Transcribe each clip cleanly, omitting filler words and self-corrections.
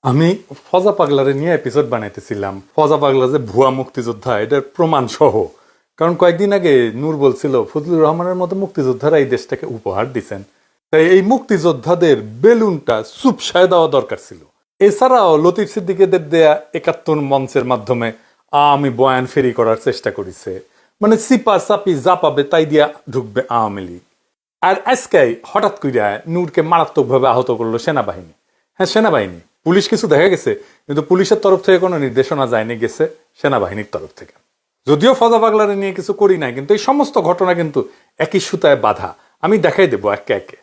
আমি ফজা পাগলারে নিয়ে এপিসোড বানাইতেছিলাম। ফজা পাগলা যে ভুয়া মুক্তিযোদ্ধা এটার প্রমাণ সহ। কারণ কয়েকদিন আগে নূর বলছিল ফজলুর রহমানের মতো মুক্তিযোদ্ধারা এই দেশটাকে উপহার দিচ্ছেন, তাই এই মুক্তিযোদ্ধাদের বেলুনটা চুপসায় দেওয়া দরকার ছিল। এছাড়াও লতিফ সিদ্দিকীদের দেয়া ৭১ মঞ্চের মাধ্যমে আওয়ামী বয়ান ফেরি করার চেষ্টা করেছে, মানে সিপা চাপি যা পাবে তাই দিয়া ঢুকবে আওয়ামী লীগ। আর আজকে হঠাৎ কইরা নূরকে মারাত্মকভাবে আহত করলো সেনাবাহিনী। হ্যাঁ, সেনাবাহিনী, পুলিশ কিছু দেখা গেছে, কিন্তু পুলিশের তরফ থেকে কোনো নির্দেশনা যায়নি, গেছে সেনাবাহিনীর তরফ থেকে। যদিও ফজা পাগলারে নিয়ে কিছু করি নাই, কিন্তু এই সমস্ত ঘটনা কিন্তু একই সুতায় বাধা। আমি দেখাই দেবো একে একে।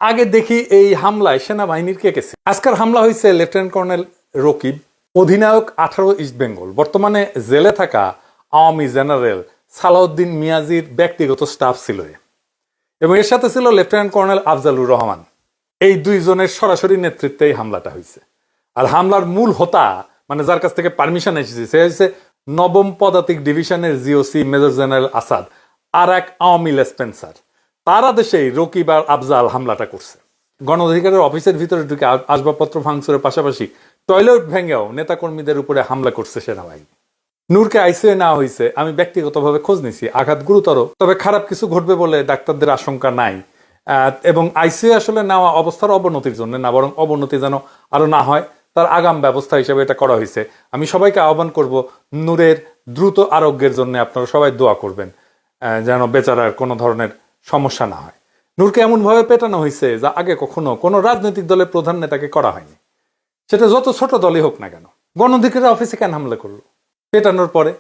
আগে দেখি এই হামলায় সেনাবাহিনীর কে গেছে। আজকের হামলা হয়েছে লেফটেন্যান্ট কর্নেল রকিব, অধিনায়ক 18 ইস্ট বেঙ্গল, বর্তমানে জেলে থাকা আওয়ামী জেনারেল সালাউদ্দিন মিয়াজির ব্যক্তিগত স্টাফ ছিল, এবং এর সাথে ছিল লেফটেন্যান্ট কর্নেল আফজালুর রহমান। এই দুইজনের সরাসরি নেতৃত্বে এই হামলাটা হয়েছে। আর হামলার মূল হোতা, মানে যার কাছ থেকে পারমিশন এসেছে, সে হচ্ছে 9ম পদাতিক ডিভিশনের জিওসি মেজর জেনারেল আসাদ আর এক আওয়ামী লেসপেন্সার। তার আদেশেই রকিব আর আফজাল হামলাটা করছে। গণ অধিকারের অফিসের ভিতরে ঢুকে আসবাবপত্র ভাঙচুরের পাশাপাশি টয়লেট ভেঙেও নেতাকর্মীদের উপরে হামলা করছে সেনাবাহিনী। নূরকে আইসিইউ নেওয়া হয়েছে। আমি ব্যক্তিগতভাবে খোঁজ নিছি, আঘাত গুরুতর, তবে খারাপ কিছু ঘটবে বলে ডাক্তারদের আশঙ্কা নাই। এবং আইসিইউ আসলে নেওয়া অবস্থার অবনতির জন্য না, বরং অবনতি যেন আরো না হয় তার আগাম ব্যবস্থা হিসেবে এটা করা হয়েছে। আমি সবাইকে আহ্বান করব, নূরের দ্রুত আরোগ্যের জন্য আপনারা সবাই দোয়া করবেন, যেন বেচারার কোনো ধরনের সমস্যা না হয়। নূরকে এমনভাবে পেটানো হয়েছে যা আগে কখনো কোনো রাজনৈতিক দলের প্রধান নেতাকে করা হয়নি, সেটা যত ছোট দলই হোক না কেন। গণ অধিকারের অফিসে কেন হামলা করলো? পেটানোর পরে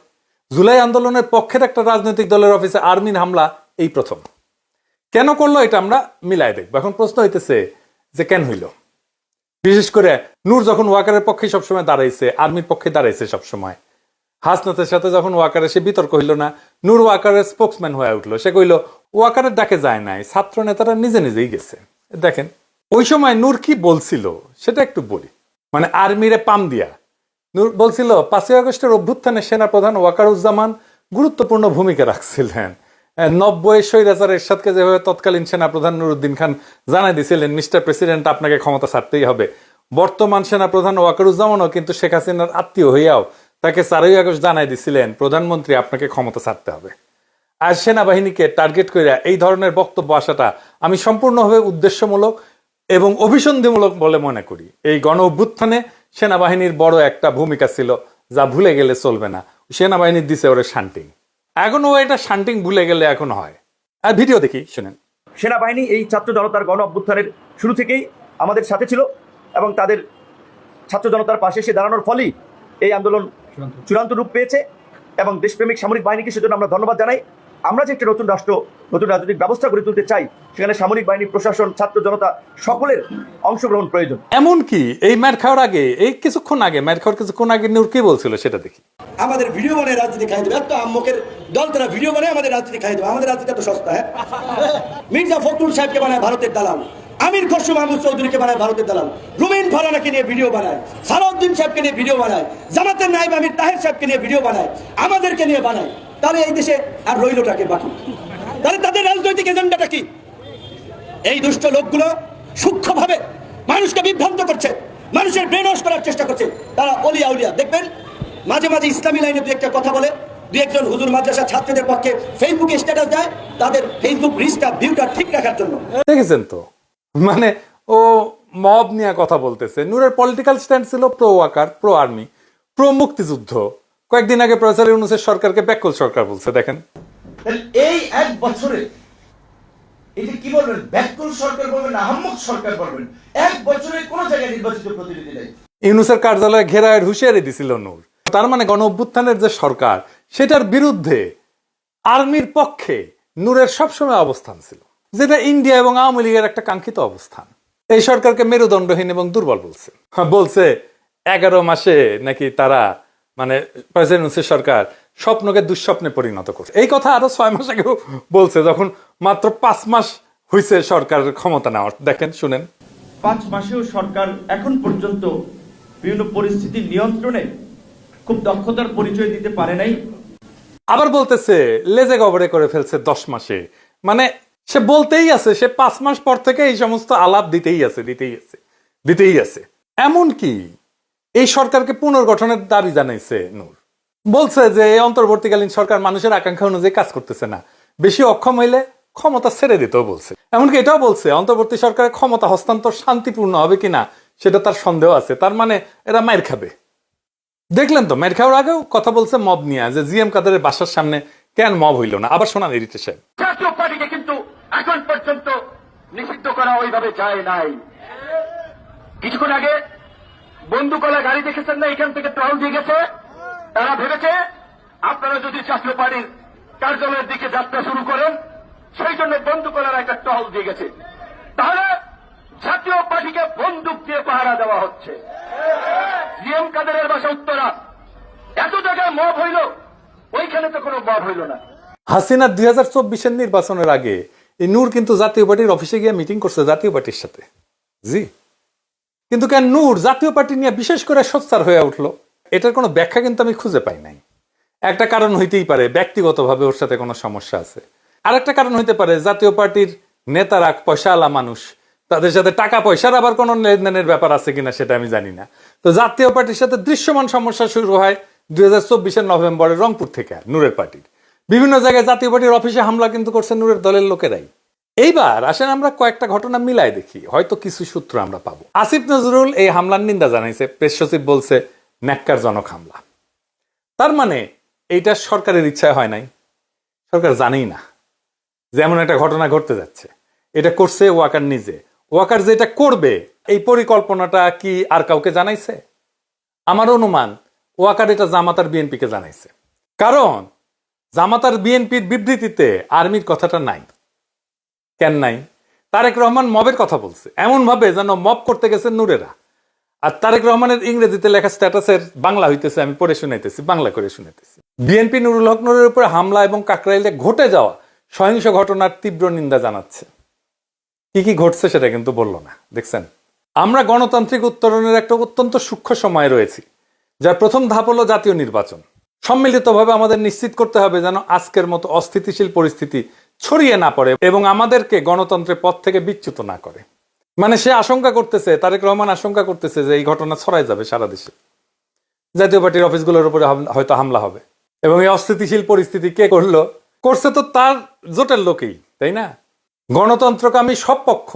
জুলাই আন্দোলনের পক্ষের একটা রাজনৈতিক দলের অফিসে আর্মির হামলা এই প্রথম। কেন করলো এটা আমরা মিলাই দেখবো। এখন প্রশ্ন হইতেছে যে কেন হইল। বিশেষ করে নূর যখন ওয়াকারের পক্ষে সবসময় দাঁড়াইছে, আর্মির পক্ষে দাঁড়াইছে সবসময়। হাসনাতের সাথে যখন ওয়াকারের সে বিতর্ক হইল না, নূর ওয়াকারের স্পোক্সম্যান হয়ে উঠলো। সে কইল ওয়াকারের ডাকে যায় নাই, ছাত্র নেতারা নিজে নিজেই গেছে। দেখেন ওই সময় নূর কি বলছিল সেটা একটু বলি। মানে আর্মিরে পাম দিয়া নূর বলছিল 5ই আগস্টের অভ্যুত্থানে সেনাপ্রধান ওয়াকারুজ্জামান গুরুত্বপূর্ণ ভূমিকা রাখছিলেন। 90 স্বৈরাচার এরশাদকে যেভাবে তৎকালীন সেনাপ্রধান নুরুদ্দিন খান জানাই দিয়েছিলেন, মিস্টার প্রেসিডেন্ট আপনাকে ক্ষমতা ছাড়তেই হবে। বর্তমান সেনাপ্রধান ওয়াকারুজ্জামানও কিন্তু শেখ হাসিনার আত্মীয় হইয়াও তাকে 4ই আগস্ট জানাই দিছিলেন, প্রধানমন্ত্রী আপনাকে ক্ষমতা ছাড়তে হবে। আর সেনাবাহিনীকে টার্গেট করে এই ধরনের বক্তব্য আসাটা আমি সম্পূর্ণভাবে উদ্দেশ্যমূলক এবং অভিসন্ধিমূলক বলে মনে করি। এই গণ অভ্যুত্থানে সেনাবাহিনীর বড় একটা ভূমিকা ছিল, যা ভুলে গেলে চলবে না। সেনাবাহিনীর দিছে ওরে শান্টিং, এখন ও এটা শান্টিং ভুলে গেলে এখন হয়। আর ভিডিও দেখি, শুনেন। সেনাবাহিনী এই ছাত্র জনতার গণ অভ্যুত্থানের শুরু থেকেই আমাদের সাথে ছিল এবং তাদের ছাত্র জনতার পাশে এসে দাঁড়ানোর ফলেই এই আন্দোলন চূড়ান্ত রূপ পেয়েছে এবং দেশপ্রেমিক সামরিক বাহিনীকে সেজন্য আমরা ধন্যবাদ জানাই। আমরা যে একটা নতুন রাষ্ট্র, নতুন রাজনৈতিক ব্যবস্থা গড়ে তুলতে চাই, সেখানে সামরিক বাহিনী, প্রশাসন, ছাত্র জনতা সকলের অংশগ্রহণ প্রয়োজন। এমনকি এই ম্যাট খাওয়ার আগে, এই কিছুক্ষণ আগে, ম্যাট খাওয়ার কিছুক্ষণ আগে নূর কি বলছিল সেটা দেখি। আমাদের ভিডিও বানায় রাজনীতি খাই দেবে, এত আম্মকের দল তারা ভিডিও বানায় আমাদের রাজনীতি খাই দেবে। আমাদের রাজনীতি এত সস্তা? হ্যাঁ, মির্জা ফখরুল সাহেবকে বানায় ভারতের দালাল, আমির খসরু মাহমুদ চৌধুরীকে বানায় ভারতের দালাল, রুমিন ফারানাকে নিয়ে ভিডিও বানায়, সালাউদ্দিন সাহেবকে নিয়ে ভিডিও বানায়, জামাতের নায়েব আমির তাহের সাহেবকে নিয়ে ভিডিও বানায়, আমাদেরকে নিয়ে বানায়। তাহলে এই দেশে আর রইলটাকে বাকি? তাহলে তাদের রাজনৈতিক এজেন্ডাটা কি? এই দুষ্ট লোকগুলো সূক্ষ্মভাবে মানুষকে বিভ্রান্ত করছে, মানুষের ব্রেন ওয়াশ করার চেষ্টা করছে। তারা অলিয়া উলিয়া দেখবেন মাঝে মাঝে ইসলামী লাইনে দু একটা কথা বলে, দু একজন হুজুর মাদ্রাসা ছাত্রদের পক্ষে ফেসবুকে স্ট্যাটাস দেয় তাদের ফেসবুক রিচটা, ভিউটা ঠিক রাখার জন্য। দেখেছেন তো, মানে ও মব নিয়ে কথা বলতেছে। নূরের পলিটিক্যাল স্ট্যান্ড ছিল pro Waker, pro army, pro মুক্তিযুদ্ধ। কয়েকদিন আগে প্রফেসর ইউনূসের সরকারকে ব্যাকল সরকার বলছে। দেখেন এই এক বছরে এই যে কি বলবেন, ব্যাকল সরকার বলবেন না আহম্মক সরকার বলবেন, এক বছরে কোন জায়গায় নির্বাচিত প্রতিনিধি নেই। ইউনূসের কার্যালয়ে ঘেরায়ের হুঁশিয়ারি দিছিল নূর। তার মানে গণ অভ্যুত্থানের যে সরকার, সেটার বিরুদ্ধে আর্মির পক্ষে নূরের সবসময় অবস্থান ছিল, যেটা ইন্ডিয়া এবং আওয়ামী লীগের একটা কাঙ্ক্ষিত অবস্থান। এই সরকারকে মেরুদণ্ডহীন এবং দুর্বল বলছে। বলছে 11 মাসে নাকি তারা, মানে প্রেসিডেন্ট সরকার স্বপ্নকে দুঃস্বপ্নে পরিণত করছে। এই কথা আরো 6 মাস আগেও বলছে, যখন মাত্র 5 মাস হয়েছে সরকারের ক্ষমতা নেওয়ার। দেখেন, শুনেন। 5 মাসেও সরকার এখন পর্যন্ত বিভিন্ন পরিস্থিতি নিয়ন্ত্রণে খুব দক্ষতার পরিচয় দিতে পারে নাই। আবার বলতেছে লেজে গবরে করে ফেলছে 10 মাসে। মানে সে বলতেই আছে, সে 5 মাস পর থেকে এই সমস্ত আলাপ দিতেই আছে। এমনকি এই সরকারকে পুনর্গঠনের দাবি জানাইছে নূর। বলছে যে এই অন্তর্বর্তীকালীন সরকার মানুষের আকাঙ্ক্ষা অনুযায়ী কাজ করতেছে না, বেশি অক্ষম হইলে ক্ষমতা ছেড়ে দিতেও বলছে। এমনকি এটাও বলছে অন্তর্বর্তী সরকারের ক্ষমতা হস্তান্তর শান্তিপূর্ণ হবে কিনা সেটা তার সন্দেহ আছে। তার মানে এরা মাইর খাবে। দেখলেন তো, মাইর খাওয়ার আগেও কথা বলছে মব নিয়ে, যে জিএম কাদেরের বাসার সামনে কেন মব হইল না। আবার শোনান এডিটর সাহেব। জাতীয় পার্টিকে কিন্তু এখন পর্যন্ত নিষিদ্ধ করা ওইভাবে যায় নাই। কিছুক্ষণ আগে বন্দুকলা গাড়ি দেখেছেন না, এখান থেকে টহল দিয়ে গেছে। তারা ভেবেছে আপনারা যদি জাতীয় পার্টির কার্যালয়ের দিকে যাত্রা শুরু করেন, সেই জন্য বন্দুকলার একটা টহল দিয়ে গেছে। তাহলে জাতীয় পার্টিকে বন্দুক দিয়ে পাহারা দেওয়া হচ্ছে। জিএম কাদেরের বাসা উত্তরা, এত জায়গায় মব হইল, ওইখানে তো কোনো মব হইল না। হাসিনা 2024-এর নির্বাচনের আগে এই নূর কিন্তু জাতীয় পার্টির অফিসে গিয়ে মিটিং করছে জাতীয় পার্টির সাথে। জি, কিন্তু কেন নূর জাতীয় পার্টি নিয়ে বিশেষ করে সোচ্চার হয়ে উঠলো, এটার কোনো ব্যাখ্যা কিন্তু আমি খুঁজে পাই নাই। একটা কারণ হইতেই পারে ব্যক্তিগতভাবে ওর সাথে কোনো সমস্যা আছে, আর একটা কারণ হইতে পারে জাতীয় পার্টির নেতারা পয়সাওয়ালা মানুষ, তাদের সাথে টাকা পয়সার আবার কোনো লেনদেনের ব্যাপার আছে কিনা সেটা আমি জানি না। তো জাতীয় পার্টির সাথে দৃশ্যমান সমস্যা শুরু হয় 2024-এর নভেম্বরে রংপুর থেকে। নূরের পার্টির বিভিন্ন জায়গায় জাতীয় পার্টির অফিসে হামলা কিন্তু করছে নূরের দলের লোকেরাই। এইবার আসেন আমরা কয়েকটা ঘটনা মিলাই দেখি, হয়তো কিছু সূত্র আমরা পাবো। আসিফ নজরুল এই হামলার নিন্দা জানাইছে, প্রেস সচিব বলছে ন্যাক্কারজনক হামলা। তার মানে এইটা সরকারের ইচ্ছায় হয় নাই, সরকার জানেই না যে এমন একটা ঘটনা ঘটতে যাচ্ছে। এটা করছে ওয়াকার নিজে। ওয়াকার যেটা করবে এই পরিকল্পনাটা কি আর কাউকে জানাইছে? আমার অনুমান ওয়াকার এটা জামাতার বিএনপিকে জানাইছে, কারণ জামাতার বিএনপির বিবৃতিতে আর্মির কথাটা নাই। কেন নাই? তারেক রহমান মবের কথা বলছে এমন ভাবে যেন মব করতে গেছে নূরেরা। আর তারেক রহমানের ইংরেজিতে লেখা স্ট্যাটাসের বাংলা হইতেছে, আমি পড়ে শুনাইতেছি, বাংলা করে শুনাইতেছি। বিএনপি নুরুল হক নূরের উপরে হামলা এবং কাকরাইলে ঘটে যাওয়া সহিংস ঘটনার তীব্র নিন্দা জানাচ্ছে। কি কি ঘটছে সেটা কিন্তু বললো না। দেখছেন, আমরা গণতান্ত্রিক উত্তরণের একটা অত্যন্ত সূক্ষ্ম সময় রয়েছি, যার প্রথম ধাপ হলো জাতীয় নির্বাচন। সম্মিলিতভাবে আমাদের নিশ্চিত করতে হবে যেন আজকের মতো অস্থিতিশীল পরিস্থিতি ছড়িয়ে না পড়ে এবং আমাদেরকে গণতন্ত্রের পথ থেকে বিচ্যুত না করে। মানে সে আশঙ্কা করতেছে, তারেক রহমান আশঙ্কা করতেছে যে এই ঘটনা ছড়াই যাবে সারা দেশে, জাতীয় পার্টির অফিসগুলোর উপরে হয়তো হামলা হবে। এবং এই অস্থিতিশীল পরিস্থিতি কে করলো? করছে তো তার জোটের লোকেই, তাই না? গণতন্ত্রকামী সব পক্ষ,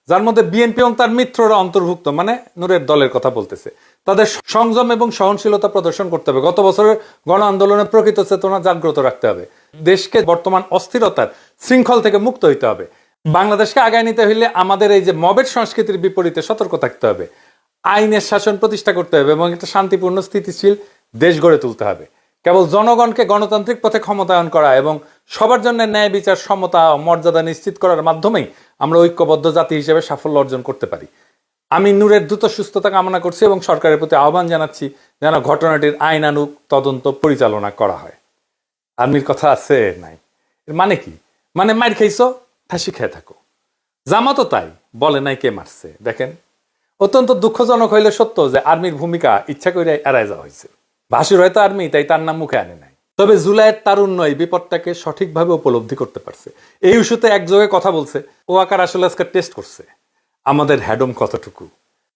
যার মধ্যে বিএনপি এবং তার মিত্ররা অন্তর্ভুক্ত, মানে নূরের দলের কথা বলতেছে, তাদের সংযম এবং সহনশীলতা প্রদর্শন করতে হবে। গত বছরের গণ আন্দোলনের প্রকৃত চেতনা জাগ্রত রাখতে হবে। দেশকে বর্তমান অস্থিরতার শৃঙ্খল থেকে মুক্ত হইতে হবে। বাংলাদেশকে আগায় নিতে হইলে আমাদের এই যে মবের সংস্কৃতির বিপরীতে সতর্ক থাকতে হবে, আইনের শাসন প্রতিষ্ঠা করতে হবে এবং একটা শান্তিপূর্ণ স্থিতিশীল দেশ গড়ে তুলতে হবে। কেবল জনগণকে গণতান্ত্রিক পথে ক্ষমতায়ন করা এবং সবার জন্য ন্যায় বিচার, সমতা ও মর্যাদা নিশ্চিত করার মাধ্যমেই আমরা ঐক্যবদ্ধ জাতি হিসেবে সাফল্য অর্জন করতে পারি। আমি নূরের দ্রুত সুস্থতা কামনা করছি এবং সরকারের প্রতি আহ্বান জানাচ্ছি যেন ঘটনাটির আইনানুগ তদন্ত পরিচালনা করা হয়। আর্মির কথা আছে নাই, এর মানে কি? মানে মার খাইছো, ফাঁসি খেয়ে থাকো। জামাতও তাই, বলে নাই কে মারছে। দেখেন, অত্যন্ত দুঃখজনক হইলে সত্য যে আর্মির ভূমিকা ইচ্ছা করে এড়ায় যাওয়া হয়েছে। ভাসুর হয়তো আর্মি, তাই তার নাম মুখে আনে নাই। তবে জুলাইয়ের তারুণ্য এই বিপদটাকে সঠিকভাবে উপলব্ধি করতে পারছে। এই ইস্যুতে একযোগে কথা বলছে। ওয়াকার আসলে আজকে টেস্ট করছে আমাদের হ্যাডম কতটুকু।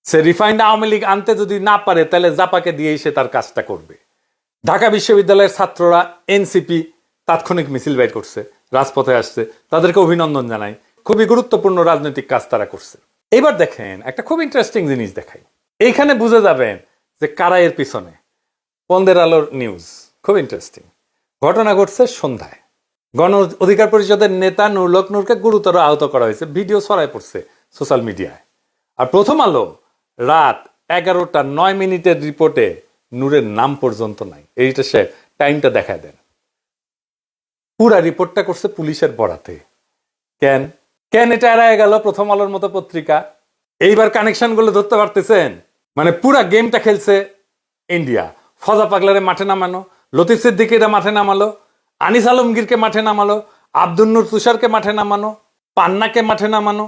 সে রিফাইন্ড আওয়ামী লীগ আনতে যদি না পারে, তাহলে জাপাকে দিয়েই সে তার কাজটা করবে। ঢাকা বিশ্ববিদ্যালয়ের ছাত্ররা এনসিপি তাৎক্ষণিক মিছিল বের করছে, রাজপথে আসছে, তাদেরকে অভিনন্দন জানাই। খুবই গুরুত্বপূর্ণ রাজনৈতিক কাজ তারা করছে। এবার দেখেন, একটা খুব ইন্টারেস্টিং জিনিস দেখাই। এইখানে বুঝে যাবেন যে কারা এর পিছনে। পন্দের আলোর নিউজ, খুব ইন্টারেস্টিং। ঘটনা ঘটছে সন্ধ্যায়। গণ অধিকার পরিষদের নেতা নুরুল হক নূরকে গুরুতর আহত করা হয়েছে, ভিডিও ছড়ায় পড়ছে সোশ্যাল মিডিয়ায়। আর প্রথম আলো রাত 11:09 রিপোর্টে নূরের নাম পর্যন্ত নাই। এইটা সে টাইমটা দেখায় দেন। পুরা রিপোর্টটা করছে পুলিশের বরাতে। কেন কেন এটা এড়ায় গেল প্রথম আলোর মতো পত্রিকা? এইবার কানেকশন গুলো ধরতে পারতেছেন? মানে পুরা গেমটা খেলছে ইন্ডিয়া। ফজা পাগলারে মাঠে নামানো, লতিফ সিদ্দিকীরা মাঠে নামালো, আনিস আলমগীরকে মাঠে নামালো, আব্দুল নূর তুষারকে মাঠে নামানো, পান্নাকে মাঠে নামানো,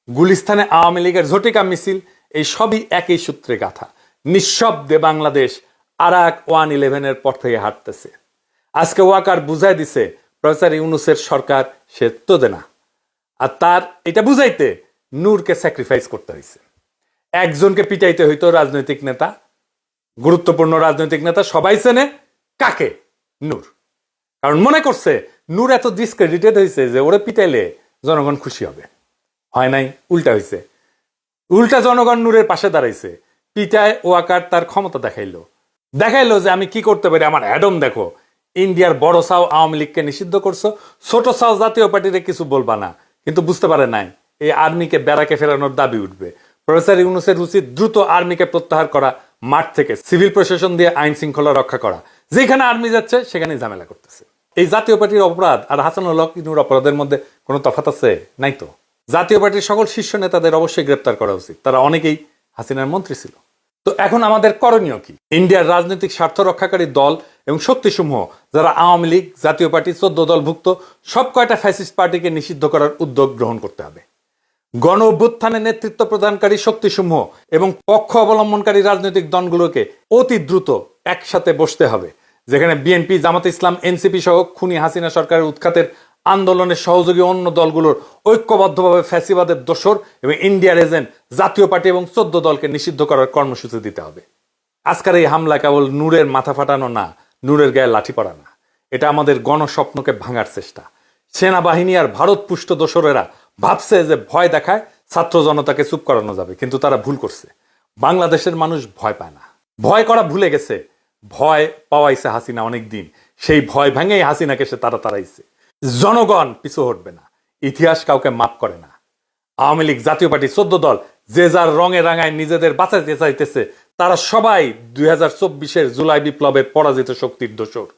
গুলিস্তানে আওয়ামী লীগের ঝটিকা মিছিল, এই সবই একই সূত্রে গাথা। নিঃশব্দে বাংলাদেশ আরাক 111-এর পর থেকে হাঁটতেছে। আজকে ওয়াকার বুঝাই দিছে প্রফেসর ইউনূসের সরকার সে তো দেনা। আর তার এটা বুঝাইতে নূরকে স্যাক্রিফাইস করতে হয়েছে। একজনকে পিটাইতে হইতো রাজনৈতিক নেতা, গুরুত্বপূর্ণ রাজনৈতিক নেতা সবাই চেনে কাকে? নূর। কারণ মনে করছে নূর এত ডিসক্রেডিটেড হয়েছে যে ওরে পিটাইলে জনগণ খুশি হবে। হয় নাই, উল্টা হয়েছে। উল্টা জনগণ নূরের পাশে দাঁড়াইছে, পিটায় ওয়াকার তার ক্ষমতা দেখাইলো যে আমি কি করতে পারি, আমার অ্যাডম দেখো। ইন্ডিয়ার বড় সাও আওয়ামী লীগকে নিষিদ্ধ করছো, ছোট সাও জাতীয় পার্টিরে কিছু বলবা না। কিন্তু বুঝতে পারে নাই এই আর্মিকে ব্যারাকে ফেরানোর দাবি উঠবে। প্রফেসর ইউনূসের উচিত দ্রুত আর্মিকে প্রত্যাহার করা, মাঠ থেকে সিভিল প্রশাসন দিয়ে আইন শৃঙ্খলা রক্ষা করা। যেখানে আর্মি যাচ্ছে সেখানে ঝামেলা করতেছে। এই জাতীয় পার্টির অপরাধ আর হাসানুল হক ইনুর অপরাধের মধ্যে কোনো তফাৎ আছে? নাই তো। জাতীয় পার্টির সকল শীর্ষ নেতাদের অবশ্যই গ্রেপ্তার করা উচিত, তারা অনেকেই হাসিনার মন্ত্রী ছিল। তো এখন আমাদের করণীয় কি? ইন্ডিয়ার রাজনৈতিক স্বার্থ রক্ষাকারী দল এবং শক্তিসমূহ যারা আওয়ামী লীগ, জাতীয় পার্টি, 14 দলভুক্ত সব কয়টা ফ্যাসিস্ট পার্টিকে নিষিদ্ধ করার উদ্যোগ গ্রহণ করতে হবে। গণ অভ্যুত্থানে নেতৃত্ব প্রদানকারী শক্তিসমূহ এবং পক্ষ অবলম্বনকারী রাজনৈতিক দলগুলোকে অতি দ্রুত একসাথে বসতে হবে, যেখানে বিএনপি, জামাতে ইসলাম, এনসিপি সহ খুনি হাসিনা সরকারের উৎখাতের আন্দোলনের সহযোগী অন্য দলগুলোর ঐক্যবদ্ধভাবে ফ্যাসিবাদের দোসর এবং ইন্ডিয়ার এজেন্ট জাতীয় পার্টি এবং 14 দলকে নিষিদ্ধ করার কর্মসূচি দিতে হবে। আজকের এই হামলা কেবল নূরের মাথা ফাটানো না, নূরের গায়ে লাঠি পড়া না, এটা আমাদের গণস্বপ্নকে ভাঙার চেষ্টা। সেনাবাহিনী আর ভারত পুষ্ট দোসরেরা ভাবছে যে ভয় দেখায় ছাত্র জনতাকে চুপ করানো যাবে, কিন্তু তারা ভুল করছে। বাংলাদেশের মানুষ ভয় পায় না, ভয় করা ভুলে গেছে। ভয় পাওয়াইছে হাসিনা অনেক দিন, সেই ভয় ভেঙেই হাসিনাকে সে তাড়াইছে। জনগণ পিছু হটবে না, ইতিহাস কাউকে মাফ করে না। আওয়ামী লীগ, জাতীয় পার্টি, 14 দল যে যার রঙে রাঙায় নিজেদের বাঁচাইতে চাইতেছে, তারা সবাই 2024-এর জুলাই বিপ্লবের পরাজিত শক্তির দোসর।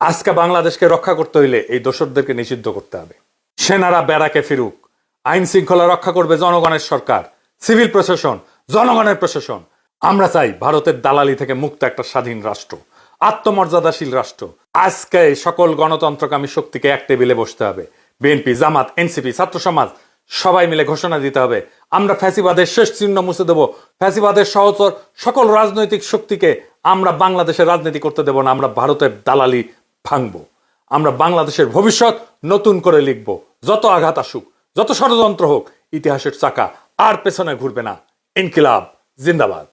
আজকে বাংলাদেশকে রক্ষা করতে হইলে এই দোসরদেরকে নিষিদ্ধ করতে হবে। সেনারা ব্যারাকে ফিরুক, আইন শৃঙ্খলা রক্ষা করবে জনগণের সরকার, সিভিল প্রশাসন জনগণের প্রশাসন। আমরা চাই ভারতের দালালি থেকে মুক্ত একটা স্বাধীন রাষ্ট্র, আত্মমর্যাদাশীল রাষ্ট্র। আজকে সকল গণতন্ত্রকামী শক্তিকে এক টেবিলে বসতে হবে। বিএনপি, জামাত, এনসিপি, ছাত্র সমাজ সবাই মিলে ঘোষণা দিতে হবে, আমরা ফ্যাসিবাদের শেষ চিহ্ন মুছে দেব। ফ্যাসিবাদের সহচর সকল রাজনৈতিক শক্তিকে আমরা বাংলাদেশের রাজনীতি করতে দেব না। আমরা ভারতের দালালি ভাঙবো। আমরা বাংলাদেশের ভবিষ্যৎ নতুন করে লিখব। যত আঘাত আসুক, যত ষড়যন্ত্র হোক, ইতিহাসের চাকা আর পেছনে ঘুরবে না। ইনকিলাব জিন্দাবাদ।